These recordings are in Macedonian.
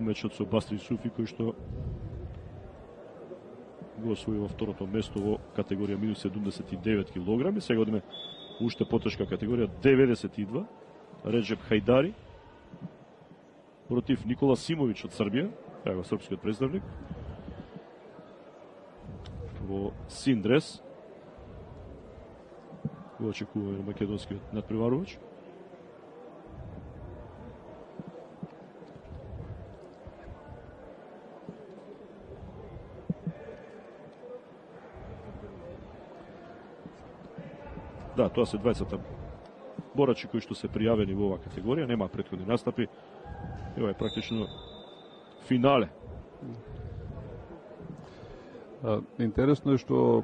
мечот со Бастри Суфи, кој што го освои во второто место во категорија минус 79 килограми. Сега одиме уште потешка категорија 92. Реджеп Хајдари против Никола Симович од Србија, ево српскиот представник. Во син дрес го очекува македонскиот надпреварувач. Да, тоа се двајцата борачи кои што се пријавени во оваа категорија, нема претходни настапи. Ева е практично финале. Интересно е што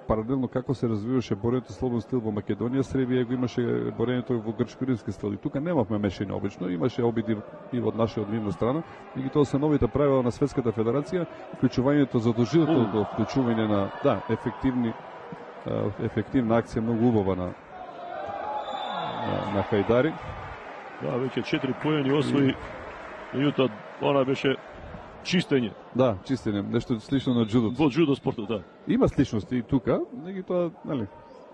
паралелно како се развиваше борењето слободен стил во Македонија, Србија го имаше борењето во грчко-римски стил. И тука немавме мешање обично, имаше обиди и од наша од нивна страна. И тоа се новите правила на Светската федерација, вклучувањето задолжителното вклучување на ефективна акција, многу убава на Хајдари. Да, веќе 4 поени освои, меѓутоа она беше чистење. Да, чистење, нешто слично на джудото. Во джудо спортот, да. Има сличности и тука, меѓутоа, нели,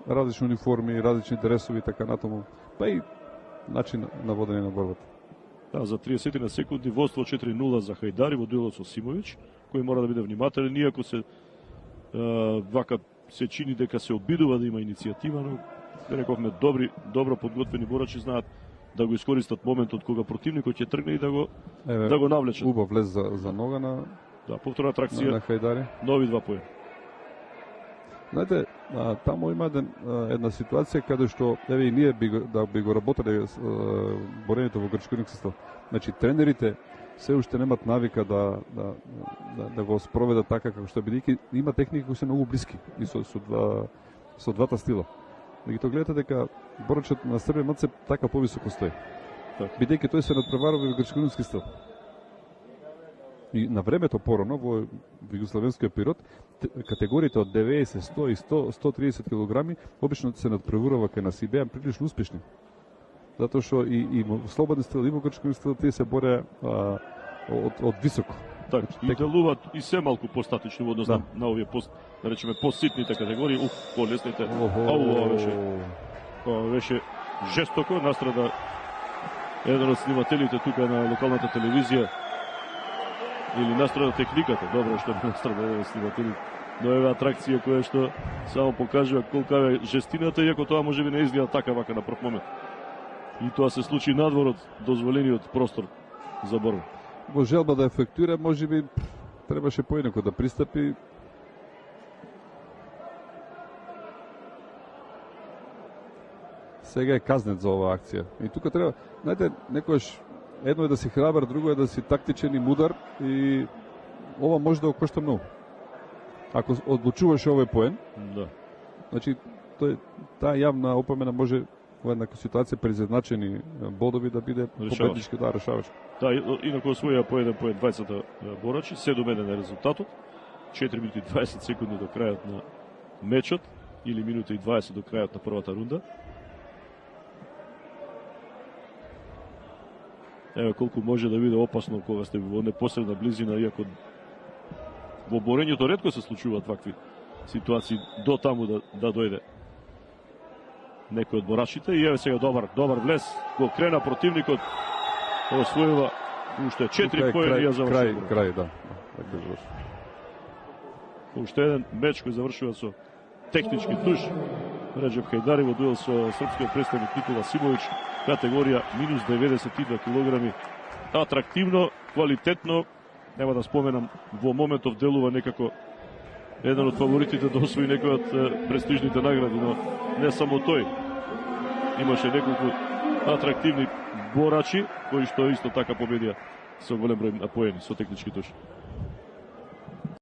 различни униформи, различни дресови, така натаму, па и начин на водење на борбата. Да, за 30 на секунди водство 4-0 за Хајдари во дуелот со Симович, кој мора да биде внимателен, иако се вака се чини дека се обидува да има иницијатива, но рековме добро подготвени борачи знаат да го искористат моментот кога противникот ќе тргне и да го навлечат. Убав влез за нога на повторна атракција на Хајдари. Нови 2 поени. Знаете, таму има една ситуација каде што еве и ние би го работеле борењето во грчко-римски стил. Значи тренерите се уште немат навика да го спроведат така како што бидејќи има техники кои се многу блиски и со двата стила. Меѓутоа гледате дека борачот на Србија малце така повисоко стои. Бидејќи тој се надпреварува во грчко-римски стил. И на времето порано во југословенскиот период категориите од 90, 100 и 130 килограми обично се надпреварува кај нас и беа прилично успешни. Затоа што и во слободен стил и во грчко-римски стил тие се боре од високо. Така, и делуваат и се малку постатични во однос на овие да речеме поситните категории, полесните. Ова беше жестоко, настрада еден од снимателите тука на локалната телевизија или настрада техниката, добро што настрада еден од снимателите. Но ева атракција која што само покажува колка е жестината, иако тоа можеби не изгледа така вака на прв момент. И тоа се случи надвор од дозволениот простор за борба. Во желба да ефектуира, можеби требаше поинако да пристапи. Сега е казнет за оваа акција. И тука треба, знаете, некојаш едно е да си храбар, друго е да си тактичен и мудар и ова може да го кошта многу. Ако одлучуваш овој поен, да. Значи таа јавна опомена може во една ситуација при изедначени бодови да биде победнички, да, решаваш. Да, инаку освоија по еден поен 20 борачи, 7-1 е резултатот. 4 минути и 20 секунди до крајот на мечот или минута и 20 до крајот на првата рунда. Еве колку може да биде опасно кога сте во непосредна близина, иако во борењето ретко се случуваат вакви ситуации до таму да дојде некој од борачите. И еве сега добар влез, го крена противникот, освојува уште 4 поени и завршува. Крај, да. Уште еден меч кој завршува со технички туш. Реджеп Хајдари во дуел со српскиот представник Никола Симович, категорија минус 92 килограми. Атрактивно, квалитетно, нема да споменам, во моментов делува некако еден од фаворитите да освои некој од престижните награди, но не само тој. Имаше неколку атрактивни борачи, кои што исто така победија со голем број на поени, со технички туш.